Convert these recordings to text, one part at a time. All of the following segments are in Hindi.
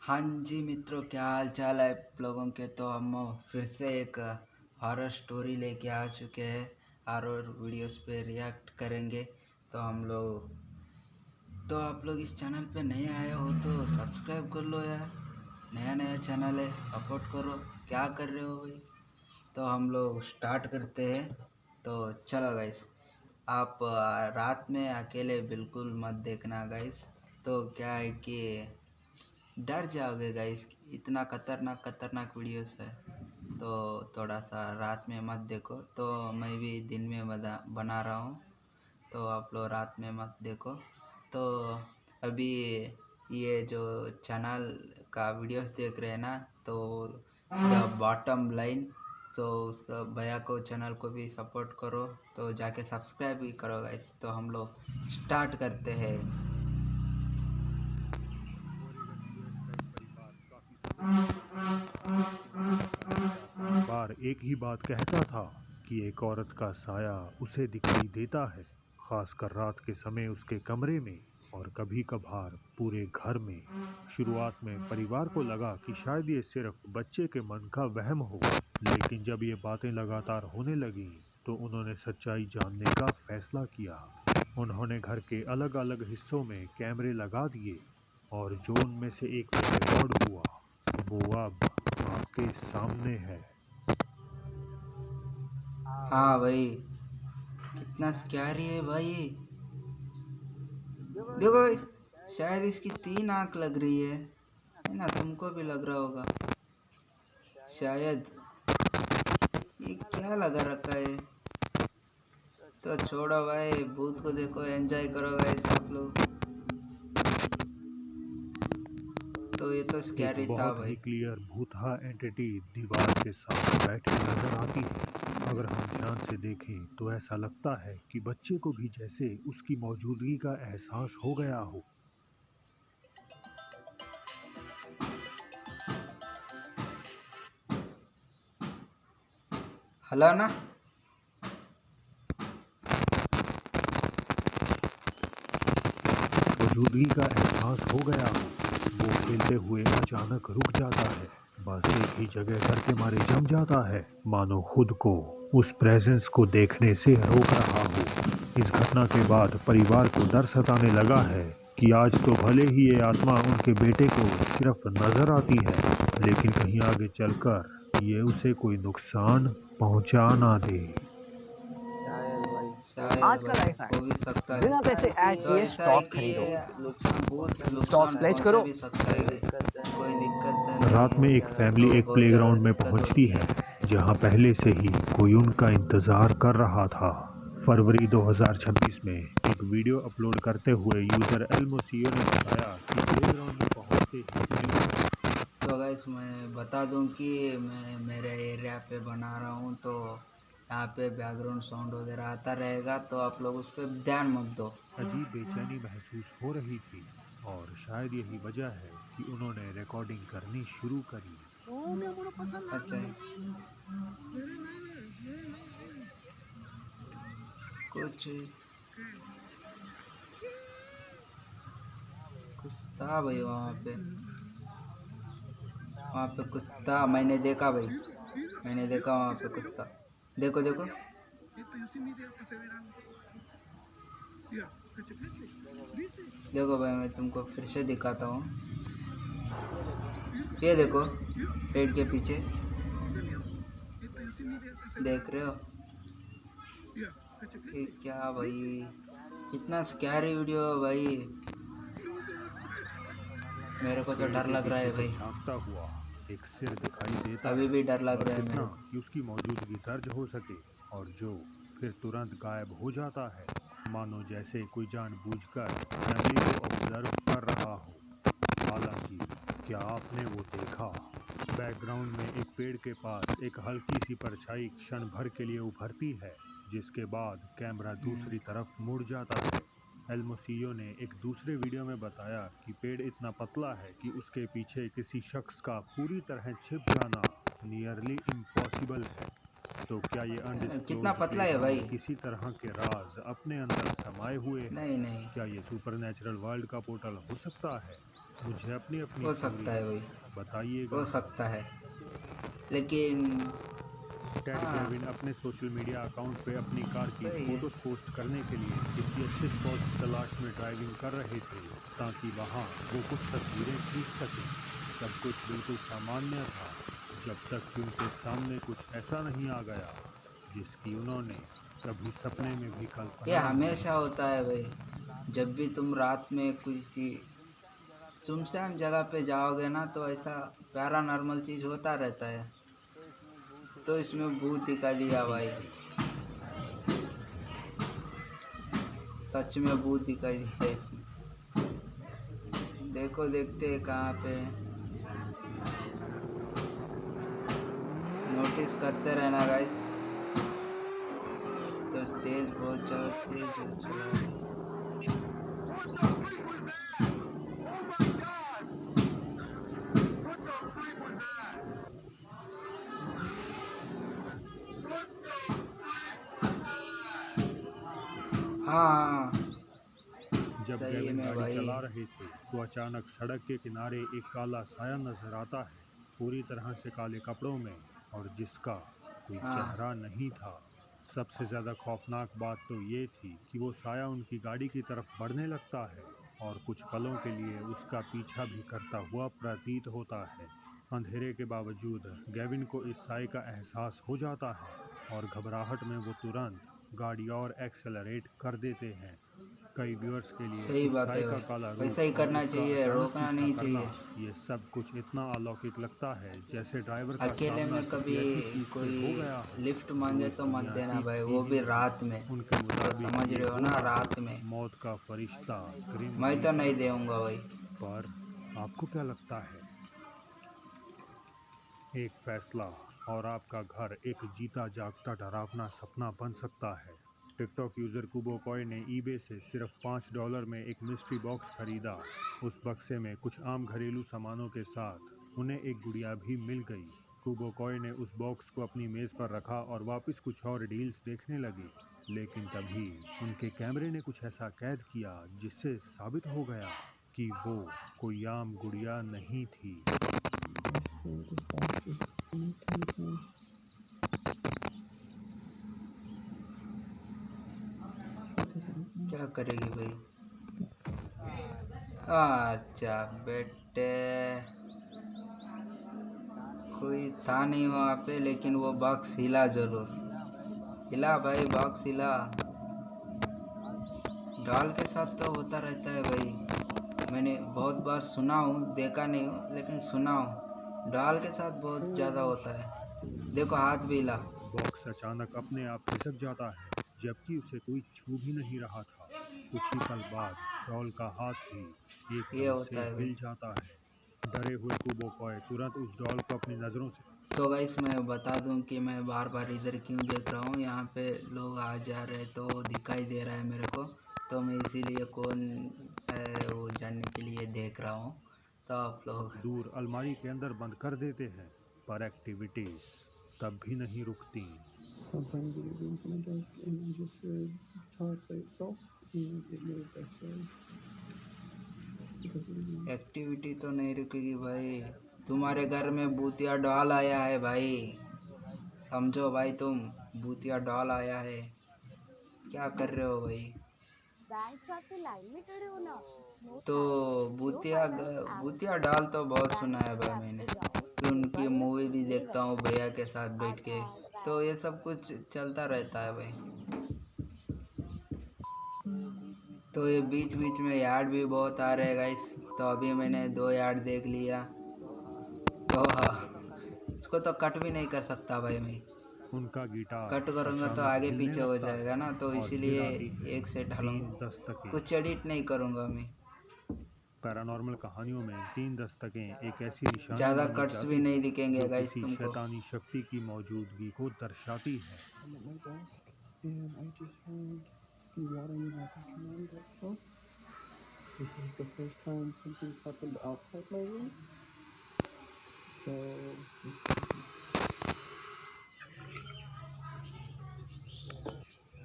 हाँ जी मित्रों, क्या हाल चाल है आप लोगों के। तो हम फिर से एक हॉरर स्टोरी लेके आ चुके हैं। हॉरर वीडियोस पे रिएक्ट करेंगे। तो आप लोग इस चैनल पे नए आए हो तो सब्सक्राइब कर लो यार। नया चैनल है, सपोर्ट करो। क्या कर रहे हो भाई। तो हम लोग स्टार्ट करते हैं। तो चलो गाइस, आप रात में अकेले बिल्कुल मत देखना गाइस। तो क्या है कि डर जाओगे गाइस, इतना खतरनाक वीडियोस है। तो थोड़ा सा रात में मत देखो। तो मैं भी दिन में बना रहा हूँ, तो आप लोग रात में मत देखो। तो अभी ये जो चैनल का वीडियोस देख रहे हैं ना, तो द बॉटम लाइन, तो उसका भैया को चैनल को भी सपोर्ट करो। तो जाके सब्सक्राइब भी करो गाइस। तो हम लोग स्टार्ट करते हैं। बार एक ही बात कहता था कि एक औरत का साया उसे दिखाई देता है, खासकर रात के समय उसके कमरे में और कभी कभार पूरे घर में। शुरुआत में परिवार को लगा कि शायद ये सिर्फ बच्चे के मन का वहम हो, लेकिन जब ये बातें लगातार होने लगीं तो उन्होंने सच्चाई जानने का फैसला किया। उन्होंने घर के अलग अलग हिस्सों में कैमरे लगा दिए और जो उनमें से एक में रिकॉर्ड हुआ वो अब आपके सामने है। हाँ भाई, कितना स्कैरी है भाई। देखो guys, शायद इसकी 3 आंख लग रही है ना। तुमको भी लग रहा होगा शायद। ये क्या लगा रखा है। तो छोड़ो भाई, भूत को देखो, एंजॉय करो गाइस आप लोग। तो ये तो एक स्कैरी था बहुत भाई। ही क्लियर भूतहा एंटिटी दीवार के साथ बैठी नजर आती है। अगर हम ध्यान से देखें तो ऐसा लगता है कि बच्चे को भी जैसे उसकी मौजूदगी का एहसास हो गया हो। हला ना। मौजूदगी का एहसास हो गया हो। वो खेलते हुए अचानक रुक जाता है, बस एक ही जगह डर के मारे जम जाता है, मानो खुद को उस प्रेजेंस को देखने से रोक रहा हो। इस घटना के बाद परिवार को डर सताने लगा है कि आज तो भले ही ये आत्मा उनके बेटे को सिर्फ नजर आती है, लेकिन कहीं आगे चलकर ये उसे कोई नुकसान पहुंचा ना दे। शायद आज का भाई, लाइफ हैक, हो भी सकता है। बिना पैसे ऐड तो किए ऐसा है स्टॉक कि खरीदो, बहुत स्टॉक्स नुकसान प्लेज पहुंचा करो। भी सकता है। कोई दिक्कत नहीं रात में एक है। फैमिली तो एक बहुत ज़्यादा प्लेग्राउंड में दिक्कत पहुंचती होती है, है। जहां पहले से ही कोई उनका इंतजार कर रहा था। फरवरी 2026 में एक वीडियो अपलोड करते हुए यूजर एल मोसियो ने बताया कि प्लेग्राउंड में पहुंचते ही तो गाइस, मैं बता दूं कि मैं मेरे एरिया पे बना रहा हूं। तो यहाँ पे बैकग्राउंड साउंड वगैरह आता रहेगा, तो आप लोग उस पर ध्यान मत दो। अजीब बेचैनी महसूस हो रही थी, और शायद यही वजह है कि उन्होंने रिकॉर्डिंग करनी शुरू करी। अच्छा है। कुछ कुछ था भाई वहाँ पे कुछ था। मैंने देखा भाई, मैंने देखा वहाँ पे कुछ था। देखो देखो। देखो भाई, मैं तुमको फिर से दिखाता हूँ। ये देखो, पेड़ के पीछे देख रहे हो। ये क्या भाई, कितना स्कैरी वीडियो है भाई। मेरे को तो पेड़ डर के लग रहा पीछे है से भाई। झांकता हुआ एक सिर दिखाई देता अभी है, भी डर लग बस रहा है इतना मेरे को। कि उसकी मौजूदगी दर्ज हो सके, और जो फिर तुरंत गायब हो जाता है, मानो जैसे कोई जानबूझकर फैमिली को ऑब्जर्व कर रहा हो। हालांकि क्या आपने वो देखा? बैकग्राउंड में एक पेड़ के पास एक हल्की सी परछाई क्षण भर के लिए उभरती है, जिसके बाद कैमरा दूसरी तरफ मुड़ जाता है। एल्मोसियो ने एक दूसरे वीडियो में बताया कि पेड़ इतना पतला है कि उसके पीछे किसी शख्स का पूरी तरह छिप जाना नियरली इम्पॉसिबल है। तो क्या ये कितना अनडिस्क्लोज्ड पतला है प्लेग्राउंड भाई। किसी तरह के राज अपने अंदर समाये हुए है? नहीं नहीं। क्या ये सुपरनैचुरल वर्ल्ड का पोर्टल हो सकता है? मुझे अपनी अपनी हो सकता है भाई, बताइएगा। हो सकता है, लेकिन टेड हाँ गेविन अपने सोशल मीडिया अकाउंट पे अपनी कार की सही है। फोटोज पोस्ट करने के लिए किसी अच्छे स्पॉट की तलाश में ड्राइविंग कर रहे थे ताकि वहां वो कुछ तस्वीरें खींच सके। सब कुछ बिल्कुल सामान्य था जब तक कि उनके सामने कुछ ऐसा नहीं आ गया जिसकी उन्होंने कभी सपने में भी ये कल्पना नहीं हमेशा की। होता है भाई, जब भी तुम रात में किसी सुनसान जगह पे जाओगे ना तो ऐसा पैरानॉर्मल चीज़ होता रहता है। तो इसमें भूत दिखा दिया भाई, ठीक है। सच में भूत दिखाई दिया इसमें। देखो देखते हैं कहाँ पे, नोटिस करते रहना गाइस। तो तेज बहुत ज़्यादा तेज चला। हाँ जब सही गेविन में गाड़ी भाई। चला रहे थे तो अचानक सड़क के किनारे एक काला साया नजर आता है, पूरी तरह से काले कपड़ों में, और जिसका कोई हाँ चेहरा नहीं था। सबसे ज्यादा खौफनाक बात तो ये थी कि वो साया उनकी गाड़ी की तरफ बढ़ने लगता है और कुछ पलों के लिए उसका पीछा भी करता हुआ प्रतीत होता है। अंधेरे के बावजूद गेविन को इस साए का एहसास हो जाता है और घबराहट में वो तुरंत गाड़ी और एक्सेलरेट कर देते हैं। कई व्यूअर्स के लिए सही उस बात साए है का भाई, काला वैसा ही रूप और करना उसका चाहिए, अचानक रोकना पीछा नहीं करना, चाहिए। ये सब कुछ इतना अलौकिक लगता है जैसे ड्राइवर का अकेले सामना में किसी कभी ऐसी चीज से हो कोई गया हो लिफ्ट जो मांगे इस तो मत दुनिया देना की भाई, थी वो ही भी नहीं। रात में। उनके तो मुताबिक समझ ये रहे हो ना, होना रात में। मौत का फरिश्ता ग्रिम मैं तो नहीं रीपर था। दूंगा भाई। पर आपको क्या लगता है? एक फैसला और आपका घर एक जीता जागता डरावना सपना बन सकता है। टिकटॉक यूजर कुबो कॉय ने ईबे से सिर्फ $5 में एक मिस्ट्री बॉक्स खरीदा। उस बक्से में कुछ आम घरेलू सामानों के साथ उन्हें एक गुड़िया भी मिल गई। कुबो कॉय ने उस बॉक्स को अपनी मेज पर रखा और वापस कुछ और डील्स देखने लगे, लेकिन तभी उनके कैमरे ने कुछ ऐसा कैद किया जिससे साबित हो गया कि वो कोई आम गुड़िया नहीं थी। क्या करेगी भाई? अच्छा बेटे, कोई था नहीं वहाँ पे, लेकिन वो बॉक्स हिला जरूर। हिला भाई, बॉक्स हिला। डॉल के साथ तो होता रहता है भाई, मैंने बहुत बार सुना हूँ, देखा नहीं हूँ लेकिन सुना हूँ। डॉल के साथ बहुत ज़्यादा होता है। देखो हाथ भी हिला। बॉक्स अचानक अपने आप खिसक जाता है जबकि उसे कोई छू भी नहीं रहा था। कुछ ही पल बाद डॉल का हाथ भी ये एकदम से होता है भाई। हिल जाता है। डरे हुए कुबो कॉय तुरंत उस डॉल को अपनी नज़रों से तो गाइस मैं बता दूं कि मैं बार बार इधर क्यों देख रहा हूँ, यहाँ पे लोग आ जा रहे तो दिखाई दे रहा है मेरे को। तो मैं इसीलिए कौन है वो जानने के लिए देख रहा हूँ। तो आप लोग दूर अलमारी के अंदर बंद कर देते हैं, पर एक्टिविटीज तब भी नहीं रुकती। एक्टिविटी तो नहीं रुकेगी भाई। तुम्हारे घर में भूतिया डॉल आया है भाई, समझो भाई तुम, भूतिया डॉल आया है। क्या कर रहे हो भाई? बैंक शॉट पे लाइन में खड़े हो ना। नो तो थैंक्स, जियो भूतिया फाइनेंस भूतिया एवरेज डॉल तो बहुत बैंक सुना है भाई शॉट मैंने, अराउंड कि उनकी 1 year मूवी भी free देखता हूँ register भैया के साथ बैठ के। and तो ये bank सब कुछ चलता रहता है भाई। तो ये बीच बीच में यार्ड भी बहुत आ रहे हैं गाइस। तो अभी मैंने 2 यार्ड देख लिया। तो इसको तो कट भी नहीं कर सकता भाई मैं। उनका गिटार कट करूँगा तो अचानक आगे हिलने पीछे हो लगता जाएगा है ना, तो और फिर इसीलिए आती हैं एक से 3 ढालूँगा। दस्तकें। कुछ एडिट नहीं करूँगा मैं। पैरानॉर्मल कहानियों में 3 दस्तकें एक ऐसी निशानी ज़्यादा मानी कट्स भी जाती नहीं है दिखेंगे जो गाइस किसी तुमको। शैतानी शक्ति की मौजूदगी को दर्शाती है।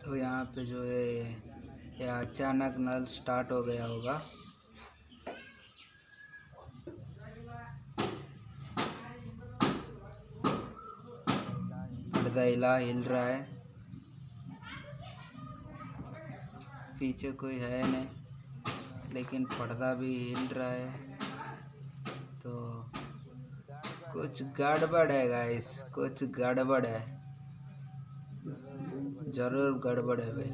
तो यहाँ पे जो है, ये अचानक नल स्टार्ट हो गया होगा। पर्दा हिल रहा है। पीछे कोई है नहीं, लेकिन पर्दा भी हिल रहा है। तो कुछ गड़बड़ है गाइस, कुछ गड़बड़ है, जरूर गड़बड़ है भाई।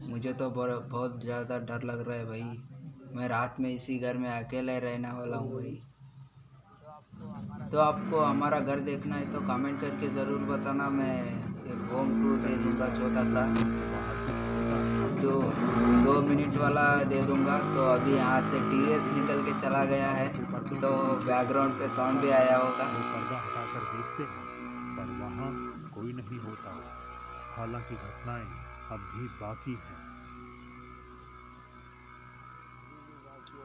मुझे तो बहुत ज़्यादा डर लग रहा है भाई। मैं रात में इसी घर में अकेले रहने वाला हूँ भाई। तो आपको हमारा घर देखना है तो कमेंट करके ज़रूर बताना। मैं एक होम टूर दे दूँगा छोटा सा, 2 मिनट वाला दे दूँगा। तो अभी यहाँ से टीवीएस निकल के चला गया है, तो बैकग्राउंड पे साउंड भी आया होगा। वो पर्दा हटाकर देखते हैं पर वहाँ कोई नहीं होता। हालांकि घटनाएं अब भी बाकी हैं।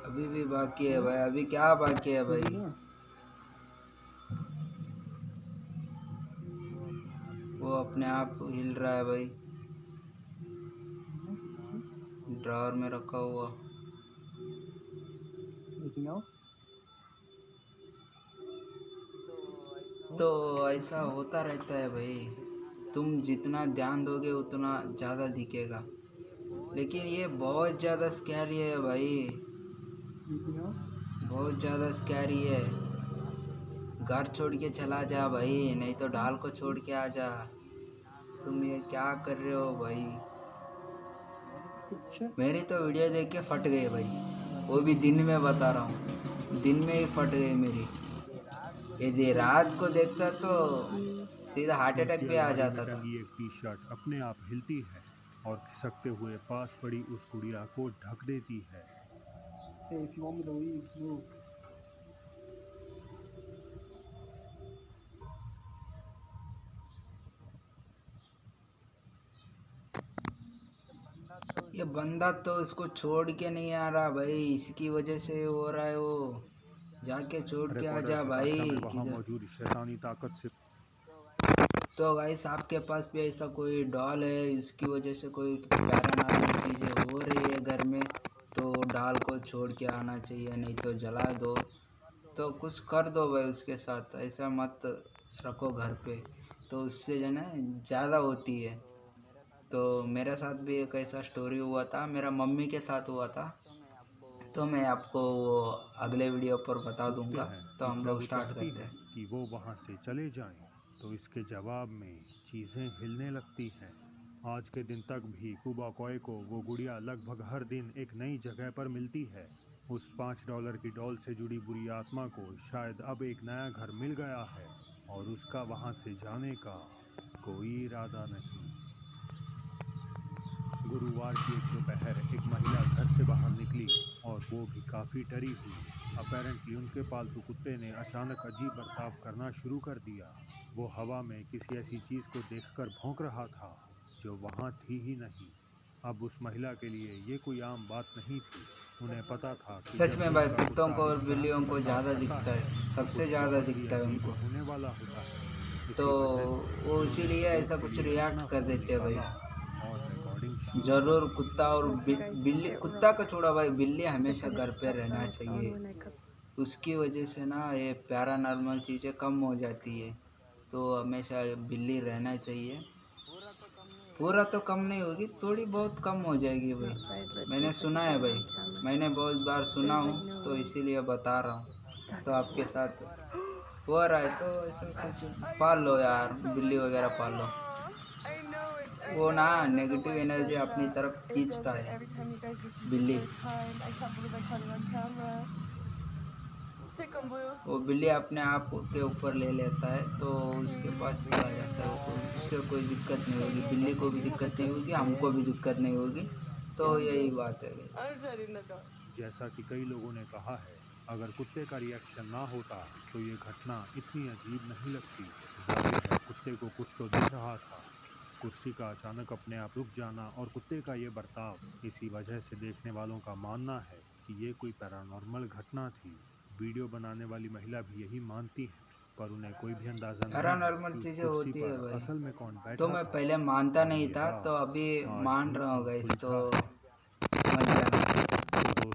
अभी भी बाकी है भाई। अभी क्या बाकी है भाई? वो अपने आप हिल रहा है भाई, ड्रॉअर में रखा हुआ। तो ऐसा होता रहता है भाई। तुम जितना ध्यान दोगे उतना ज़्यादा दिखेगा, लेकिन ये बहुत ज़्यादा स्कैरी है भाई, बहुत ज़्यादा स्कैरी है। घर छोड़ के चला जा भाई, नहीं तो ढाल को छोड़ के आ जा। तुम ये क्या कर रहे हो भाई? मेरी तो वीडियो देख के फट गई भाई, वो भी दिन में बता रहा हूँ, दिन में ही फट गई मेरी। यदि रात को देखता तो सीधा हार्ट अटैक भी आ जाता था। एक टी शर्ट अपने आप हिलती है और खिसकते हुए पास पड़ी उस गुड़िया को ढक देती है। Hey, if you want me to leave, move. ये बंदा तो इसको छोड़ के नहीं आ रहा भाई, इसकी वजह से हो रहा है। वो जाके छोड़ के आ जा भाई। वहाँ मौजूद शैतानी ताकत से तो गाइस आपके पास भी ऐसा कोई डॉल है, इसकी वजह से कोई पैरानॉर्मल चीज़ें हो रही है घर में, तो डॉल को छोड़ के आना चाहिए, नहीं तो जला दो। तो कुछ कर दो भाई उसके साथ, ऐसा मत रखो घर पे, तो उससे जो है ना ज़्यादा होती है। तो मेरे साथ भी एक ऐसा स्टोरी हुआ था, मेरा मम्मी के साथ हुआ था। तो मैं आपको वो अगले वीडियो पर बता दूंगा। तो हम लोग स्टार्ट करते हैं कि वो वहाँ से चले जाएं, तो इसके जवाब में चीज़ें हिलने लगती हैं। आज के दिन तक भी कुबाकोय को वो गुड़िया लगभग हर दिन एक नई जगह पर मिलती है। उस $5 की डॉल से जुड़ी बुरी आत्मा को शायद अब एक नया घर मिल गया है और उसका वहाँ से जाने का कोई इरादा नहीं। गुरुवार की एक दोपहर एक महिला घर से बाहर निकली और वो भी काफ़ी डरी हुई। अपेरेंटली उनके पालतू कुत्ते ने अचानक अजीब बर्ताव करना शुरू कर दिया। वो हवा में किसी ऐसी चीज़ को देखकर भौंक रहा था जो वहाँ थी ही नहीं। अब उस महिला के लिए ये कोई आम बात नहीं थी। उन्हें पता था कि सच में भाई कुत्तों को और बिल्लियों को ज़्यादा दिखता है, सबसे ज़्यादा दिखता है उनको, होने वाला होता है। तो वो इसीलिए ऐसा कुछ रिएक्ट कर देते हैं भाई। और रिकॉर्डिंग ज़रूर कुत्ता और बिल्ली, कुत्ता को छोड़ा भाई, बिल्ली हमेशा घर पे रहना चाहिए। उसकी वजह से ना ये पैरानॉर्मल चीज़ें कम हो जाती है, तो हमेशा बिल्ली रहना चाहिए। पूरा तो कम नहीं होगी, थोड़ी बहुत कम हो जाएगी भाई। मैंने सुना है भाई, मैंने बहुत बार सुना हूँ, तो इसीलिए बता रहा हूँ। तो आपके साथ हो रहा है तो ऐसा कुछ पाल लो यार, बिल्ली वगैरह पाल लो। वो ना नेगेटिव एनर्जी अपनी तरफ खींचता है बिल्ली। वो बिल्ली अपने आप के ऊपर ले लेता है, तो उसके पास चला जाता है। उससे कोई दिक्कत नहीं होगी, बिल्ली को भी दिक्कत नहीं होगी, हमको भी दिक्कत नहीं होगी। तो यही बात है भाई। जैसा कि कई लोगों ने कहा है, अगर कुत्ते का रिएक्शन ना होता तो ये घटना इतनी अजीब नहीं लगती। जाहिर है कुत्ते को कुछ तो दिख रहा था। कुर्सी का अचानक अपने आप रुक जाना और कुत्ते का ये बर्ताव, इसी वजह से देखने वालों का मानना है कि ये कोई पैरानॉर्मल घटना थी। वीडियो बनाने वाली महिला भी यही मानती है, पर उन्हें कोई भी अंदाजा नहीं पैरानॉर्मल कि उस चीज़ें कुर्सी होती है पर भाई। असल में कौन बैठा तो मैं था। पहले मानता नहीं था, तो अभी मान रहा हूँ गाइस। तो समझ जाना,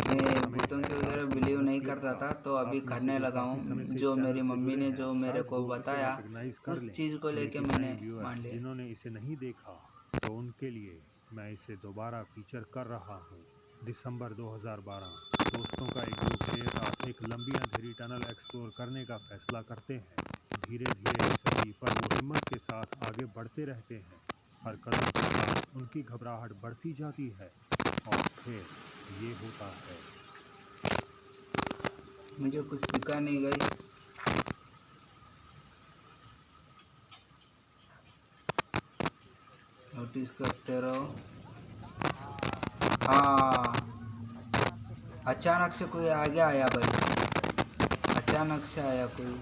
मैं भूतों की वगैरह बिलीव नहीं करता था, तो अभी आप में से करने जो लगा काफी समय हूँ। से जो इस चैनल मेरी से मम्मी जुड़े ने हैं, जो मेरे शायद को वो इसे बताया रिकॉग्नाइज कर उस लें। चीज़ को लेके लेकिन मैंने नए व्यूअर्स मान लिया। जिन्होंने इसे नहीं देखा, तो उनके लिए मैं इसे दोबारा फीचर कर रहा हूँ। दिसंबर 2012 दोस्तों का एक ग्रुप मेरे साथ एक लंबी अंधेरी टनल एक्सप्लोर करने का फैसला करते हैं। धीरे धीरे ही सही, पर वो हिम्मत के साथ आगे बढ़ते रहते हैं। हर कदम के साथ उनकी घबराहट बढ़ती जाती है और फिर ये होता है। मुझे कुछ दिखा नहीं गाइस। नोटिस करते रहो। हाँ, अचानक से कोई आगे आया भाई, अचानक से आया कोई।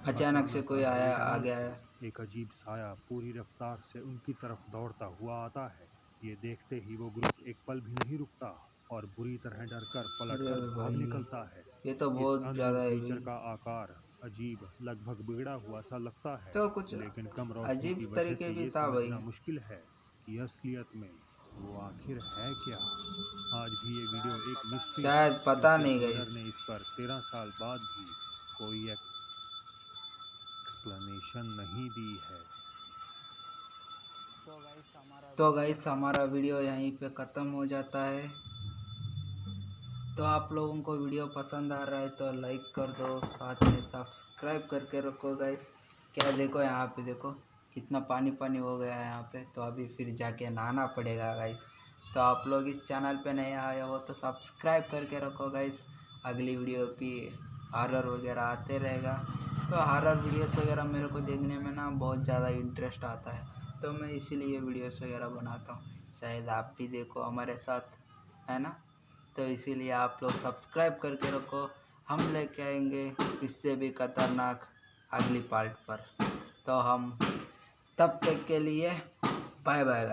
अचानक से कोई आया, आ टनल गया से है। एक अजीब साया पूरी रफ्तार से उनकी तरफ दौड़ता हुआ आता है। ये देखते ही वो ग्रुप एक पल भी नहीं रुकता और बुरी तरह डरकर पलटकर अरे भाग भाई, निकलता है। ये तो इस बहुत अननोन ज़्यादा है क्रीचर भाई। का आकार अजीब, लगभग बिगड़ा हुआ सा लगता है, तो कुछ लेकिन कम रोशनी अजीब की वजह तरीके से भी ये था भाई। समझना मुश्किल है कि असलियत में वो आखिर है क्या। आज भी ये वीडियो एक मिस्ट्री है, शायद पता क्योंकि नहीं ओनर गाइस। ने इस पर 13 साल बाद भी कोई एक्सप्लेनेशन नहीं दी है। तो गाइस हमारा वीडियो यहीं पे ख़त्म हो जाता है। तो आप लोगों को वीडियो पसंद आ रहा है तो लाइक कर दो, साथ में सब्सक्राइब करके रखो गाइस। क्या देखो यहाँ पे, देखो कितना पानी पानी हो गया है यहाँ पे, तो अभी फिर जाके नहाना पड़ेगा गाइस। तो आप लोग इस चैनल पे नए आए हो तो सब्सक्राइब करके रखो गाइस। अगली वीडियो भी हॉरर वगैरह आते रहेगा। तो हॉरर वीडियोस वगैरह मेरे को देखने में ना बहुत ज़्यादा इंटरेस्ट आता है, तो मैं इसीलिए वीडियोस वगैरह बनाता हूँ। शायद आप भी देखो हमारे साथ, है ना। तो इसीलिए आप लोग सब्सक्राइब करके रखो। हम लेके आएंगे इससे भी खतरनाक अगली पार्ट पर। तो हम तब तक के लिए बाय बाय।